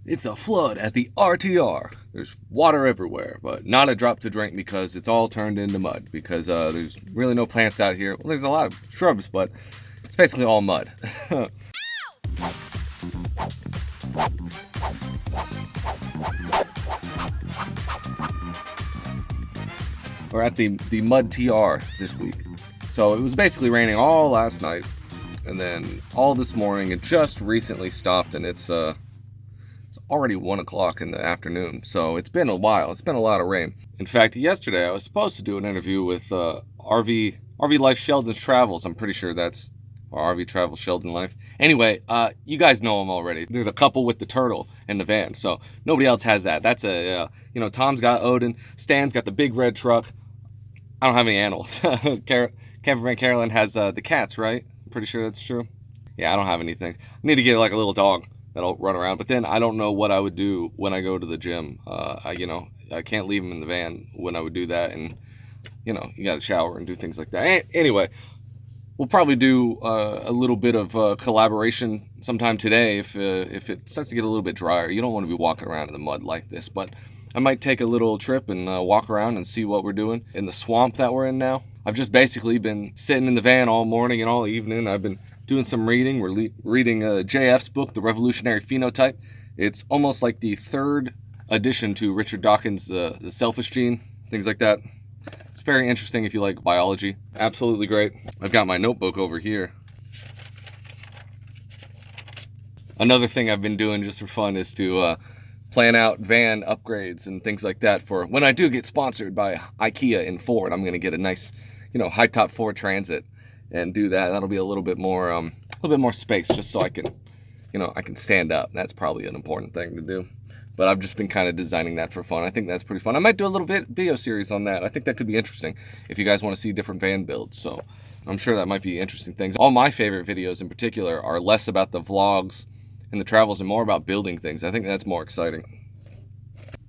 It's a flood at the RTR. There's water everywhere, but not a drop to drink because it's all turned into mud because there's really no plants out here. Well, there's a lot of shrubs, but it's basically all mud. We're at the Mud TR this week. So it was basically raining all last night and then all this morning. It just recently stopped and it's already 1 o'clock in the afternoon. So it's been a while. It's been a lot of rain. In fact, yesterday I was supposed to do an interview with RV Life Sheldon's Travels. I'm pretty sure that's RV Travel Sheldon Life. Anyway, you guys know them already. They're the couple with the turtle in the van. So nobody else has that. That's Tom's got Odin. Stan's got the big red truck. I don't have any animals. Camperman Carolyn has the cats, right? I'm pretty sure that's true. Yeah, I don't have anything. I need to get like a little dog that'll run around. But then I don't know what I would do when I go to the gym. I can't leave him in the van when I would do that. And, you got to shower and do things like that. Anyway, we'll probably do a little bit of collaboration sometime today if it starts to get a little bit drier. You don't want to be walking around in the mud like this. But I might take a little trip and walk around and see what we're doing in the swamp that we're in now. I've just basically been sitting in the van all morning and all evening. I've been doing some reading. We're reading JF's book, The Revolutionary Phenotype. It's almost like the third addition to Richard Dawkins' The Selfish Gene, things like that. It's very interesting if you like biology. Absolutely great. I've got my notebook over here. Another thing I've been doing just for fun is to plan out van upgrades and things like that for when I do get sponsored by IKEA and Ford. I'm going to get a nice, high top Ford Transit and do that. That'll be a little bit more space just so I can, I can stand up. That's probably an important thing to do. But I've just been kind of designing that for fun. I think that's pretty fun. I might do a little video series on that. I think that could be interesting if you guys want to see different van builds. So I'm sure that might be interesting things. All my favorite videos in particular are less about the vlogs and the travels and more about building things. I think that's more exciting.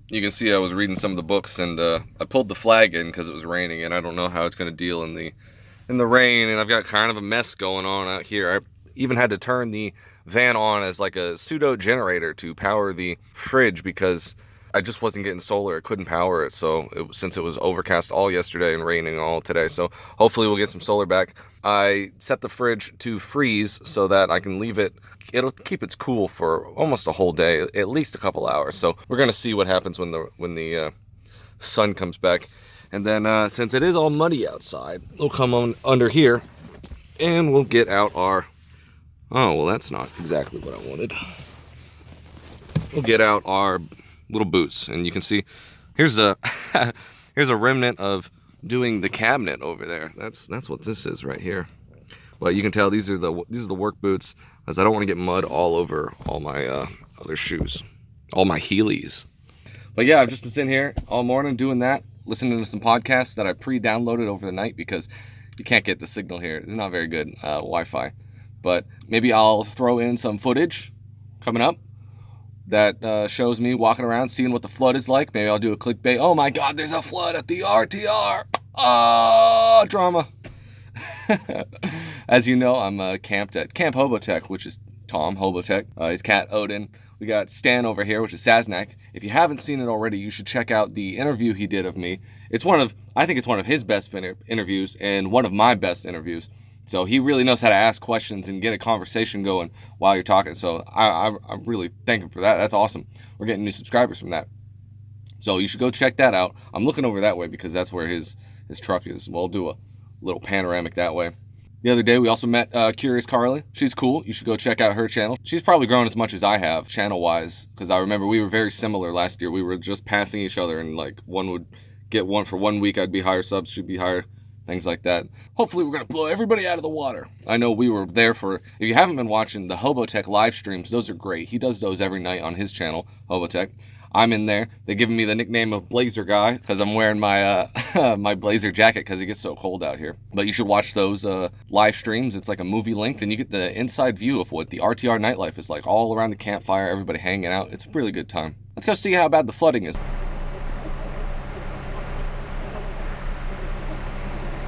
You can see I was reading some of the books and I pulled the flag in because it was raining and I don't know how it's going to deal in the rain, and I've got kind of a mess going on out here. I even had to turn the van on as like a pseudo generator to power the fridge because I just wasn't getting solar. I couldn't power it, since it was overcast all yesterday and raining all today. So hopefully we'll get some solar back. I set the fridge to freeze so that I can leave it. It'll keep its cool for almost a whole day, at least a couple hours. So we're gonna see what happens when the sun comes back. And then since it is all muddy outside, we'll come on under here and we'll get out our, oh, well, that's not exactly what I wanted. We'll get out our little boots, and you can see here's a here's a remnant of doing the cabinet over there. That's what this is right here. But you can tell these are the work boots, as I don't want to get mud all over all my other shoes, all my Heelys. But yeah, I've just been sitting here all morning doing that, listening to some podcasts that I pre-downloaded over the night because you can't get the signal here. It's not very good Wi-Fi. But maybe I'll throw in some footage coming up that shows me walking around, seeing what the flood is like. Maybe I'll do a clickbait. Oh my God, there's a flood at the RTR. Oh, drama. As you know, I'm camped at Camp HOBOTECH, which is Tom HOBOTECH, his cat Odin. We got Stan over here, which is Saznak. If you haven't seen it already, you should check out the interview he did of me. I think it's one of his best interviews and one of my best interviews. So he really knows how to ask questions and get a conversation going while you're talking. So I really thank him for that. That's awesome. We're getting new subscribers from that. So you should go check that out. I'm looking over that way because that's where his truck is. We'll do a little panoramic that way. The other day we also met Curious Carly. She's cool. You should go check out her channel. She's probably grown as much as I have channel-wise, because I remember we were very similar last year. We were just passing each other, and like one would get one for 1 week. I'd be higher, subs she'd be higher. Things like that. Hopefully we're going to blow everybody out of the water. I know we were there for, if you haven't been watching the HOBOTECH live streams, those are great. He does those every night on his channel, HOBOTECH. I'm in there. They're giving me the nickname of Blazer Guy because I'm wearing my my Blazer jacket because it gets so cold out here. But you should watch those live streams. It's like a movie length, and you get the inside view of what the RTR nightlife is like, all around the campfire, everybody hanging out. It's a really good time. Let's go see how bad the flooding is.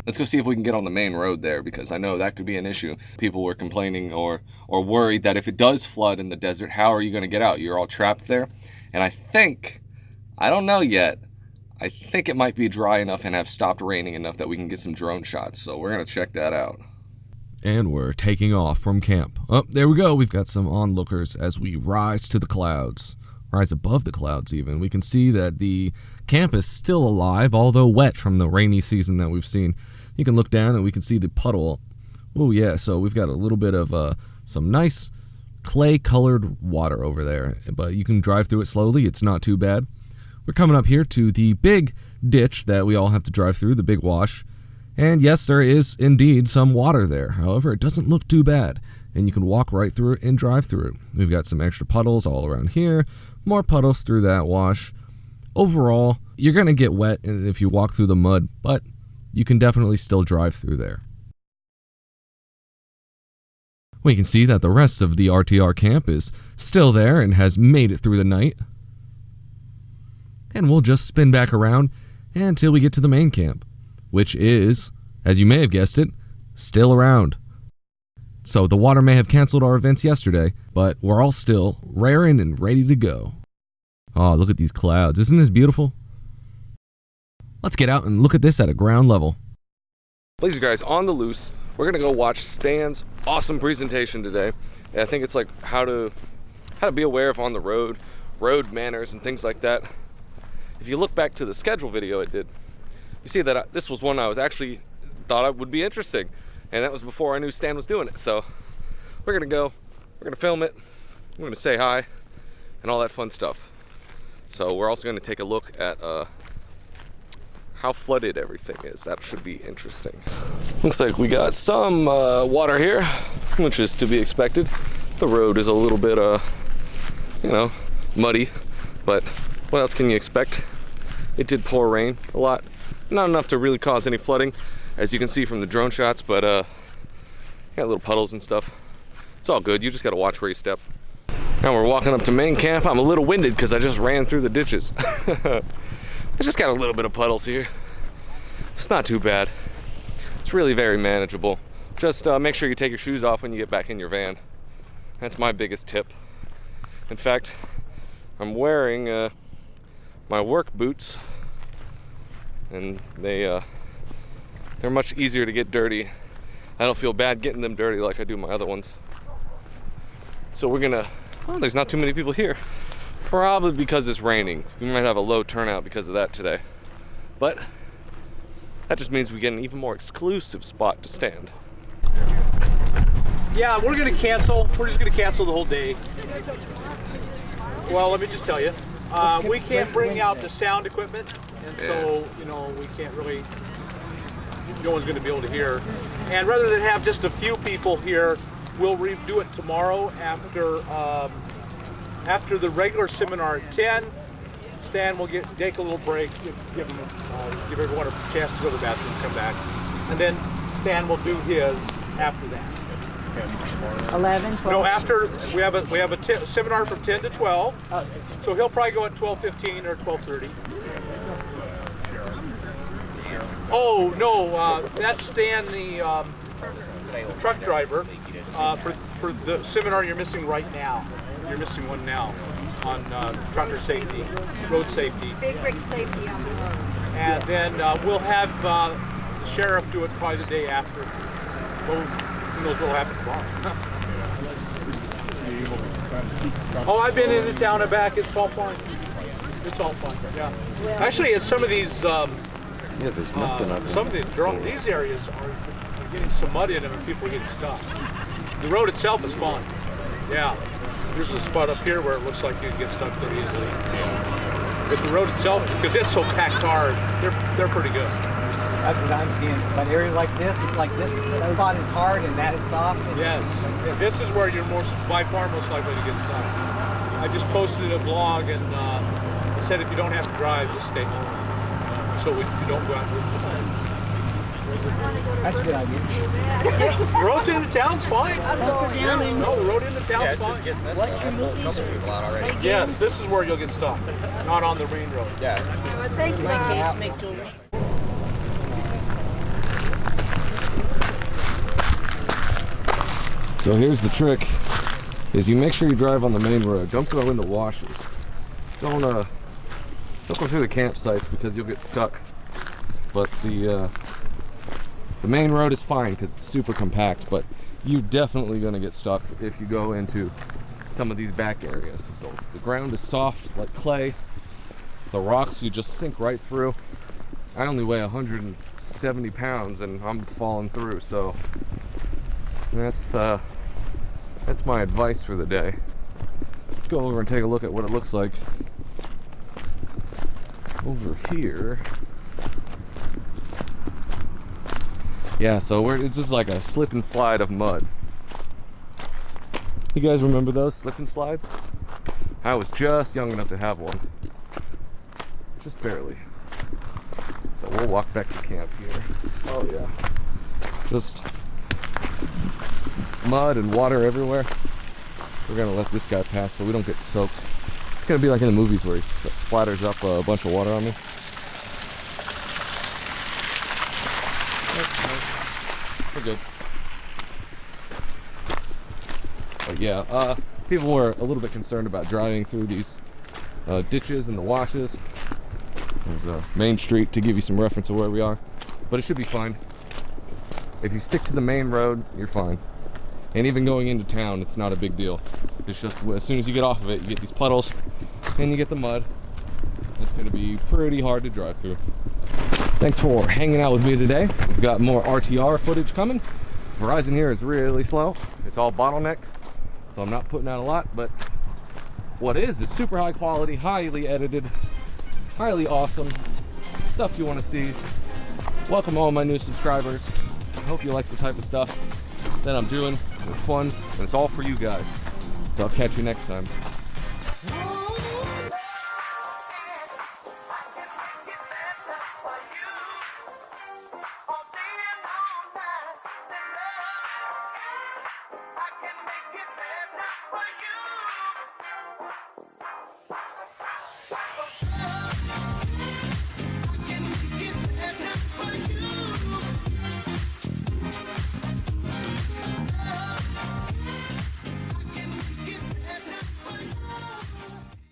Let's go see if we can get on the main road there, because I know that could be an issue. People were complaining or worried that if it does flood in the desert, how are you going to get out? You're all trapped there. And I don't know yet, I think it might be dry enough and have stopped raining enough that we can get some drone shots. So we're going to check that out. And we're taking off from camp. Oh, there we go. We've got some onlookers as we rise to the clouds. Rise above the clouds even. We can see that the camp is still alive, although wet from the rainy season that we've seen. You can look down and we can see the puddle. Oh yeah, so we've got a little bit of some nice clay-colored water over there. But you can drive through it slowly. It's not too bad. We're coming up here to the big ditch that we all have to drive through, the big wash. And yes, there is indeed some water there. However, it doesn't look too bad. And you can walk right through it and drive through it. We've got some extra puddles all around here. More puddles through that wash. Overall, you're going to get wet if you walk through the mud, but you can definitely still drive through there. We can see that the rest of the RTR camp is still there and has made it through the night. And we'll just spin back around until we get to the main camp, which is, as you may have guessed it, still around. So the water may have canceled our events yesterday, but we're all still raring and ready to go. Oh, look at these clouds. Isn't this beautiful? Let's get out and look at this at a ground level. Blazer guys, on the loose, we're gonna go watch Stan's awesome presentation today. And I think it's like how to be aware of on the road manners and things like that. If you look back to the schedule video it did, you see that this was one I was actually thought it would be interesting, and that was before I knew Stan was doing it. So we're gonna film it, we're gonna say hi and all that fun stuff. So we're also gonna take a look at how flooded everything is. That should be interesting. Looks like we got some water here, which is to be expected. The road is a little bit muddy, but what else can you expect? It did pour rain a lot. Not enough to really cause any flooding, as you can see from the drone shots, but got little puddles and stuff. It's all good, you just gotta watch where you step. Now we're walking up to main camp. I'm a little winded because I just ran through the ditches. I just got a little bit of puddles here. It's not too bad. It's really very manageable. Just make sure you take your shoes off when you get back in your van. That's my biggest tip. In fact, I'm wearing my work boots, and they're much easier to get dirty. I don't feel bad getting them dirty like I do my other ones. So we're gonna, there's not too many people here. Probably because it's raining. We might have a low turnout because of that today. But that just means we get an even more exclusive spot to stand. Yeah, we're gonna cancel. We're just gonna cancel the whole day. Well, let me just tell you. We can't bring out the sound equipment, and so, we can't really, no one's gonna be able to hear. And rather than have just a few people here, we'll redo it tomorrow after the regular seminar at 10. Stan will take a little break, give everyone a chance to go to the bathroom and come back. And then Stan will do his after that. 11, 12? No, after, we have a seminar from 10 to 12. Okay. So he'll probably go at 12:15 or 12:30. Oh, no, that's Stan, the truck driver, for the seminar you're missing right now. You're missing one now on trucker safety, road safety. Big rig safety on the road. And then we'll have the sheriff do it probably the day after. Well, who knows what will happen tomorrow. Oh, I've been in the town and back. It's all fine. It's all fine. Yeah. Actually, it's some of these. There's nothing up some of these areas are getting some mud in them and people are getting stuck. The road itself is fine. Yeah. There's a spot up here where it looks like you can get stuck pretty easily. But the road itself, because it's so packed hard, they're pretty good. That's what I'm seeing. But areas like this, it's like this spot is hard and that is soft. Yes. And this is where you're by far most likely to get stuck. I just posted a vlog and I said if you don't have to drive, just stay home. So you don't go out and do the That's a good idea. The road into town's fine. No, the road into town's fine. Yes, this is where you'll get stuck, not on the main road. Yeah. Thank you. So here's the trick, is you make sure you drive on the main road. Don't go in the washes. Don't go through the campsites because you'll get stuck. But the main road is fine because it's super compact, but you're definitely gonna get stuck if you go into some of these back areas. So the ground is soft like clay. The rocks you just sink right through. I only weigh 170 pounds and I'm falling through, so that's my advice for the day. Let's go over and take a look at what it looks like over here. Yeah, so it's just like a slip and slide of mud. You guys remember those slip and slides? I was just young enough to have one. Just barely. So we'll walk back to camp here. Oh yeah. Just mud and water everywhere. We're gonna let this guy pass so we don't get soaked. It's gonna be like in the movies where he splatters up a bunch of water on me. We're good. But yeah, people were a little bit concerned about driving through these ditches and the washes. There's a main street to give you some reference of where we are, but it should be fine. If you stick to the main road, you're fine. And even going into town, it's not a big deal. It's just as soon as you get off of it, you get these puddles and you get the mud. It's going to be pretty hard to drive through. Thanks for hanging out with me today. We've got more RTR footage coming. Verizon here is really slow. It's all bottlenecked, so I'm not putting out a lot, but what is super high quality, highly edited, highly awesome stuff you want to see. Welcome all my new subscribers. I hope you like the type of stuff that I'm doing. It's fun and it's all for you guys. So I'll catch you next time.